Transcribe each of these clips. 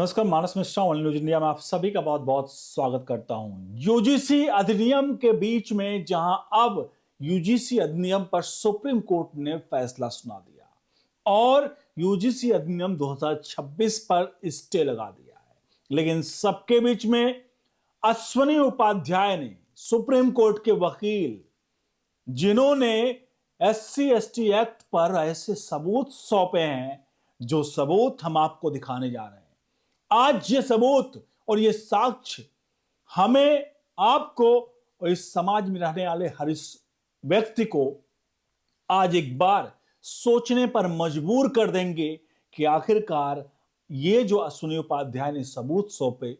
नमस्कार, मानस Mishra online news India में आप सभी का बहुत बहुत स्वागत करता हूं। यूजीसी अधिनियम के बीच में जहां अब यूजीसी अधिनियम पर सुप्रीम कोर्ट ने फैसला सुना दिया और यूजीसी अधिनियम 2026 पर स्टे लगा दिया है, लेकिन सबके बीच में अश्विनी उपाध्याय ने, सुप्रीम कोर्ट के वकील, जिन्होंने एससी एसटी एक्ट पर ऐसे सबूत सौंपे हैं, जो सबूत हम आपको दिखाने जा रहे हैं। आज ये सबूत और ये साक्ष्य हमें, आपको और इस समाज में रहने वाले हर इस व्यक्ति को आज एक बार सोचने पर मजबूर कर देंगे कि आखिरकार ये जो अश्विनी उपाध्याय ने सबूत सौंपे,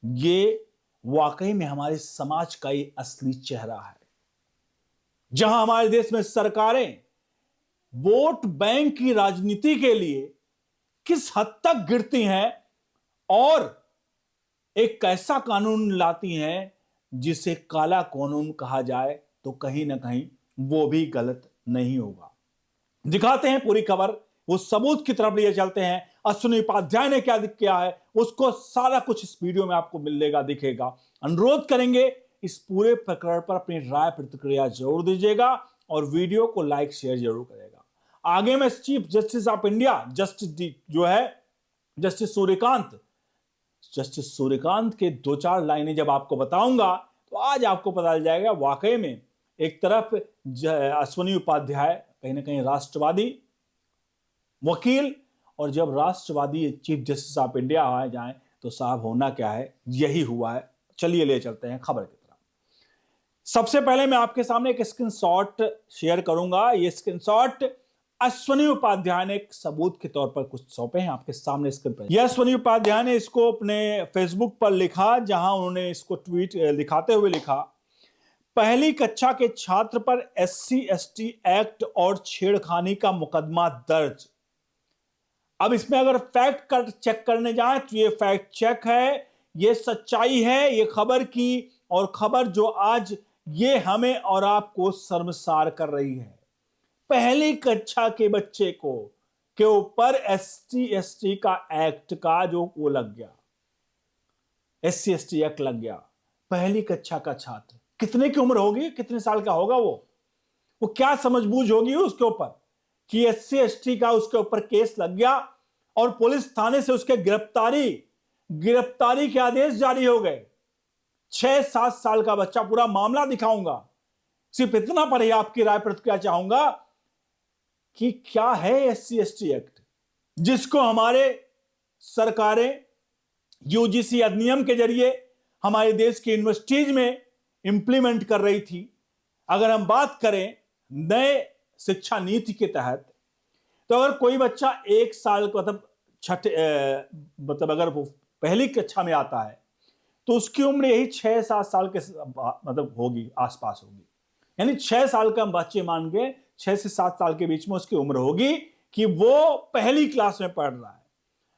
ये वाकई में हमारे समाज का ये असली चेहरा है। जहां हमारे देश में सरकारें वोट बैंक की राजनीति के लिए किस हद तक गिरती हैं और एक ऐसा कानून लाती हैं जिसे काला कानून कहा जाए तो कहीं ना कहीं वो भी गलत नहीं होगा। दिखाते हैं पूरी खबर, वो सबूत की तरफ लिए चलते हैं। अश्विनी उपाध्याय ने क्या किया है उसको सारा कुछ इस वीडियो में आपको मिलेगा, दिखेगा। अनुरोध करेंगे इस पूरे प्रकरण पर अपनी राय प्रतिक्रिया जरूर दीजिएगा और वीडियो को लाइक शेयर जरूर करेगा। आगे में चीफ जस्टिस ऑफ इंडिया जो है जस्टिस सूर्यकांत के दो चार लाइनें जब आपको बताऊंगा तो आज आपको पता चल जाएगा वाकई में एक तरफ अश्विनी उपाध्याय कहीं ना कहीं राष्ट्रवादी वकील, और जब राष्ट्रवादी चीफ जस्टिस ऑफ इंडिया आ जाए तो साहब होना क्या है, यही हुआ है। चलिए ले चलते हैं खबर की तरफ। सबसे पहले मैं आपके सामने एक स्क्रीनशॉट शेयर करूंगा। ये स्क्रीनशॉट अश्विनी उपाध्याय ने एक सबूत के तौर पर कुछ सौंपे हैं आपके सामने स्क्रीन पर। यह अश्विनी उपाध्याय ने इसको अपने फेसबुक पर लिखा, जहां उन्होंने इसको ट्वीट दिखाते हुए लिखा, पहली कक्षा के छात्र पर एससी एसटी एक्ट और छेड़खानी का मुकदमा दर्ज। अब इसमें अगर फैक्ट चेक करने जाए तो ये फैक्ट चेक है, ये सच्चाई है ये खबर की, और खबर जो आज ये हमें और आपको शर्मसार कर रही है। पहली कक्षा के बच्चे के ऊपर एससी एसटी का एक्ट का जो वो लग गया, एससी एसटी एक्ट लग गया। पहली कक्षा का छात्र कितने की उम्र होगी, कितने साल का होगा वो क्या समझबूझ होगी उसके ऊपर कि एससी एसटी का उसके ऊपर केस लग गया और पुलिस थाने से उसके गिरफ्तारी के आदेश जारी हो गए। 6-7 साल का बच्चा, पूरा मामला दिखाऊंगा। सिर्फ इतना पर ही आपकी राय प्रतिक्रिया चाहूंगा कि क्या है एससी एसटी एक्ट, जिसको हमारे सरकारें यूजीसी अधिनियम के जरिए हमारे देश की यूनिवर्सिटीज में इंप्लीमेंट कर रही थी। अगर हम बात करें नए शिक्षा नीति के तहत, तो अगर कोई बच्चा 1 साल मतलब अगर वो पहली कक्षा में आता है तो उसकी उम्र यही 6-7 साल के मतलब होगी, आसपास होगी। यानी 6 साल का हम बच्चे मान के 6 से 7 साल के बीच में उसकी उम्र होगी कि वो पहली क्लास में पढ़ रहा है।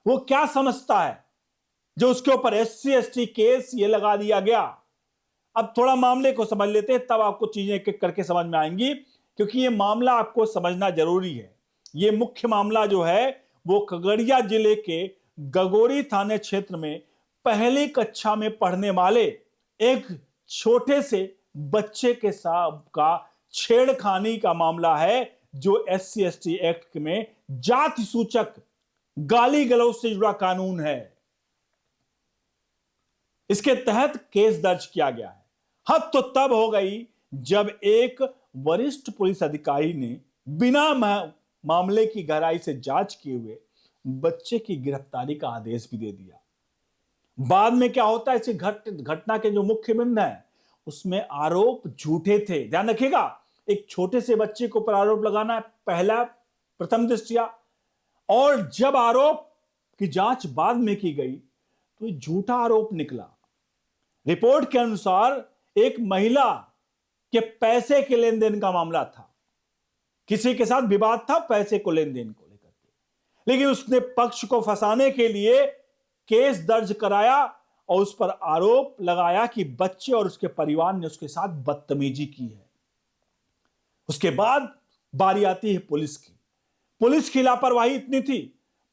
वो क्या समझता है जो उसके ऊपर एससी एसटी केस ये लगा दिया गया। अब थोड़ा मामले को समझ लेते हैं, तब आपको चीजें एक एक करके समझ में आएंगी, क्योंकि ये मामला आपको समझना जरूरी है। ये मुख्य मामला जो है वो खगड़िया जिले के गगोरी थाने क्षेत्र में पहली कक्षा में पढ़ने वाले एक छोटे से बच्चे के साथ का छेड़खानी का मामला है, जो एससी एसटी एक्ट में जाति सूचक गाली गलौज से जुड़ा कानून है। इसके तहत केस दर्ज किया गया है। हद तो तब हो गई जब एक वरिष्ठ पुलिस अधिकारी ने बिना मामले की गहराई से जांच किए हुए बच्चे की गिरफ्तारी का आदेश भी दे दिया। बाद में क्या होता है, इस घटना के जो मुख्य बिंदु है उसमें आरोप झूठे थे। ध्यान रखिएगा, एक छोटे से बच्चे को पर आरोप लगाना पहला प्रथम दृष्टया, और जब आरोप की जांच बाद में की गई तो झूठा आरोप निकला। रिपोर्ट के अनुसार एक महिला के पैसे के लेन देन का मामला था, किसी के साथ विवाद था पैसे को लेन देन को लेकर के, लेकिन उसने पक्ष को फंसाने के लिए केस दर्ज कराया और उस पर आरोप लगाया कि बच्चे और उसके परिवार ने उसके साथ बदतमीजी की है। उसके बाद बारी आती है पुलिस की। पुलिस की लापरवाही इतनी थी,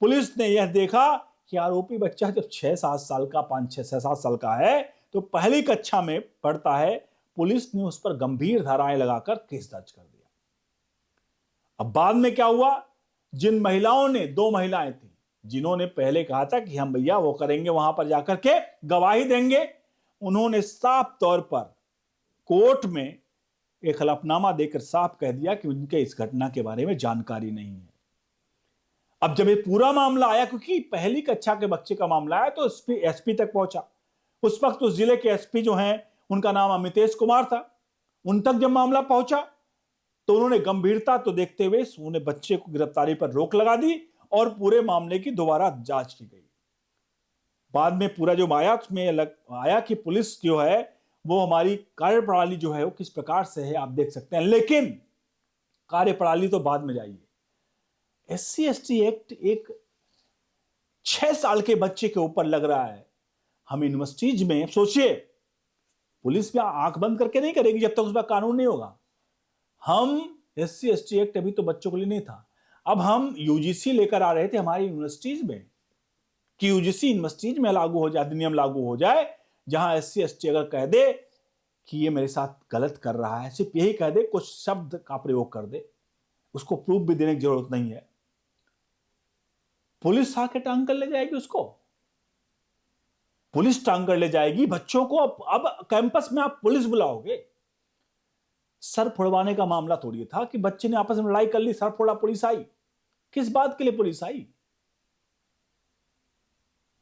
पुलिस ने यह देखा कि आरोपी बच्चा जब 6-7 साल का 5-6-7 साल का है तो पहली कक्षा में पढ़ता है, पुलिस ने उस पर गंभीर धाराएं लगाकर केस दर्ज कर दिया। अब बाद में क्या हुआ, जिन महिलाओं ने, 2 महिलाएं थी जिन्होंने पहले कहा था कि हम भैया वो करेंगे, वहां पर जाकर के गवाही देंगे, उन्होंने साफ तौर पर कोर्ट में एक हलफनामा देकर साफ कह दिया कि उनके इस घटना के बारे में जानकारी नहीं है। अब जब ये पूरा मामला आया, क्योंकि पहली कक्षा के बच्चे का मामला आया, तो एसपी तक पहुंचा। उस वक्त उस जिले के एसपी जो हैं, उनका नाम अमितेश कुमार था, उन तक जब मामला पहुंचा तो उन्होंने गंभीरता तो देखते हुए उन्हें बच्चे को गिरफ्तारी पर रोक लगा दी और पूरे मामले की दोबारा जांच की गई। बाद में पूरा जो आया उसमें आया कि पुलिस जो है वो हमारी कार्यप्रणाली जो है वो किस प्रकार से है, आप देख सकते हैं। लेकिन कार्यप्रणाली तो बाद में जाइए, SC/ST एक्ट एक 6 साल के बच्चे के ऊपर लग रहा है। हम यूनिवर्सिटीज में सोचिए, पुलिस में आंख बंद करके नहीं करेगी जब तक उसका कानून नहीं होगा। हम SC/ST एक्ट अभी तो बच्चों के लिए नहीं था, अब हम UGC लेकर आ रहे थे हमारी यूनिवर्सिटीज में कि UGC यूनिवर्सिटीज में लागू हो जाए, अधिनियम लागू हो जाए, जहां SC/ST अगर कह दे कि ये मेरे साथ गलत कर रहा है, सिर्फ यही कह दे, कुछ शब्द का प्रयोग कर दे, उसको प्रूफ भी देने की जरूरत नहीं है, पुलिस आके टांग कर ले जाएगी उसको, पुलिस टांग कर ले जाएगी बच्चों को। अब कैंपस में आप पुलिस बुलाओगे? सर फोड़वाने का मामला थोड़ी था कि बच्चे ने आपस में लड़ाई कर ली, सर फोड़ा, पुलिस आई। किस बात के लिए पुलिस आई?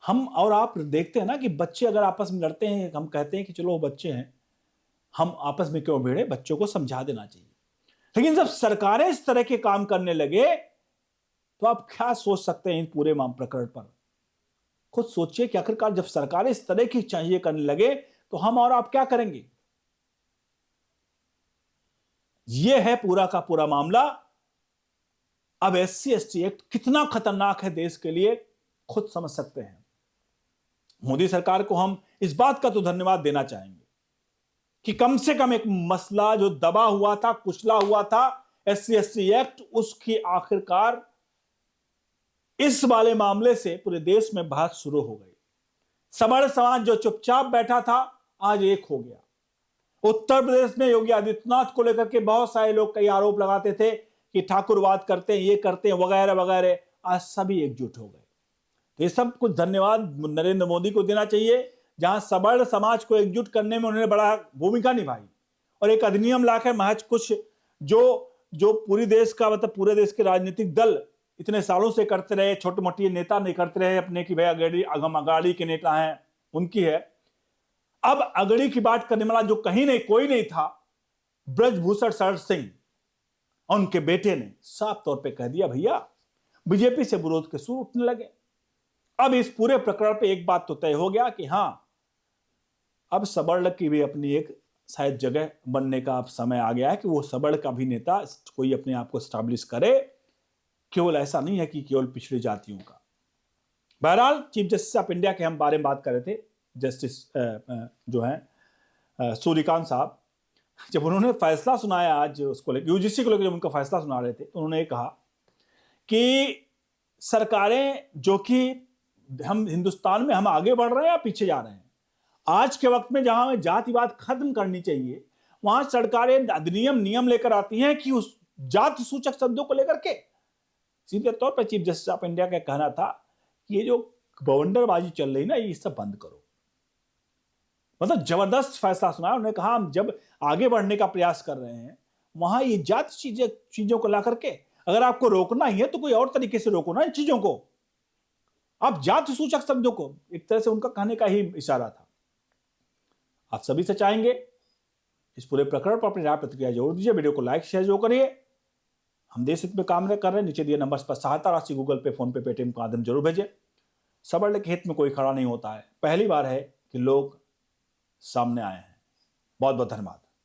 हम और आप देखते हैं ना कि बच्चे अगर आपस में लड़ते हैं, हम कहते हैं कि चलो बच्चे हैं, हम आपस में क्यों भिड़े, बच्चों को समझा देना चाहिए। लेकिन जब सरकारें इस तरह के काम करने लगे तो आप क्या सोच सकते हैं इन पूरे प्रकरण पर? खुद सोचिए कि आखिरकार जब सरकारें इस तरह की चाहिए करने लगे तो हम और आप क्या करेंगे? यह है पूरा का पूरा मामला। अब SC/ST एक्ट कितना खतरनाक है देश के लिए, खुद समझ सकते हैं। मोदी सरकार को हम इस बात का तो धन्यवाद देना चाहेंगे कि कम से कम एक मसला जो दबा हुआ था, कुचला हुआ था, SC/ST एक्ट, उसकी आखिरकार इस वाले मामले से पूरे देश में बहस शुरू हो गई। सवर्ण समाज जो चुपचाप बैठा था आज एक हो गया। उत्तर प्रदेश में योगी आदित्यनाथ को लेकर के बहुत सारे लोग कई आरोप लगाते थे कि ठाकुरवाद करते हैं, ये करते हैं, वगैरह वगैरह, आज सभी एकजुट हो गए। तो ये सब कुछ धन्यवाद नरेंद्र मोदी को देना चाहिए, जहां सवर्ण समाज को एकजुट करने में उन्होंने बड़ा भूमिका निभाई और एक अधिनियम लाकर महज कुछ जो पूरी देश का मतलब पूरे देश के राजनीतिक दल इतने सालों से करते रहे, छोटे मोटे नेता नहीं करते रहे अपने की भाई अगाड़ी के नेता हैं उनकी है। अब अगड़ी की बात करने वाला जो कहीं नहीं, कोई नहीं था, ब्रजभूषण शरण सिंह और उनके बेटे ने साफ तौर पे कह दिया भैया बीजेपी से विरोध के सुर उठने लगे। अब इस पूरे प्रकरण पे एक बात तो तय हो गया कि हां, अब सवर्ण की भी अपनी एक शायद जगह बनने का अब समय आ गया है कि वो सवर्ण का भी नेता कोई अपने आप को स्टैब्लिश करे, केवल ऐसा नहीं है कि केवल पिछड़ी जातियों का। बहरहाल चीफ जस्टिस ऑफ इंडिया के हम बारे में बात कर रहे थे, जस्टिस जो हैं सूर्यकांत साहब, जब उन्होंने फैसला सुनाया आज उसको लेकर, UGC को लेकर जब उनका फैसला सुना रहे थे, तो उन्होंने कहा कि सरकारें जो कि हम हिंदुस्तान में हम आगे बढ़ रहे हैं या पीछे जा रहे हैं। आज के वक्त में जहां जातिवाद खत्म करनी चाहिए, वहां सरकारें अधिनियम नियम लेकर आती हैं कि उस जाति सूचक शब्दों को लेकर के। सीधे तौर पर चीफ जस्टिस ऑफ इंडिया का कहना था कि ये जो बवंडरबाजी चल रही ना, ये सब बंद करो। मतलब जबरदस्त फैसला सुनाया। उन्होंने कहा हम जब आगे बढ़ने का प्रयास कर रहे हैं, वहां ये जाति चीजों को ला करके अगर आपको रोकना ही है तो कोई और तरीके से रोको ना इन चीजों को। आप जाति सूचक शब्दों को, एक तरह से उनका कहने का ही इशारा था। आप सभी से चाहेंगे इस पूरे प्रकरण पर अपनी राय प्रतिक्रिया जरूर दीजिए, वीडियो को लाइक शेयर जरूर करिए। हम देश हित में काम कर रहे हैं, नीचे दिए नंबर्स पर सहायता राशि गूगल पे, फोन पे, पेटीएम का माध्यम जरूर भेजें। सवर्ण के हित में कोई खड़ा नहीं होता है, पहली बार है कि लोग सामने आए हैं। बहुत बहुत धन्यवाद।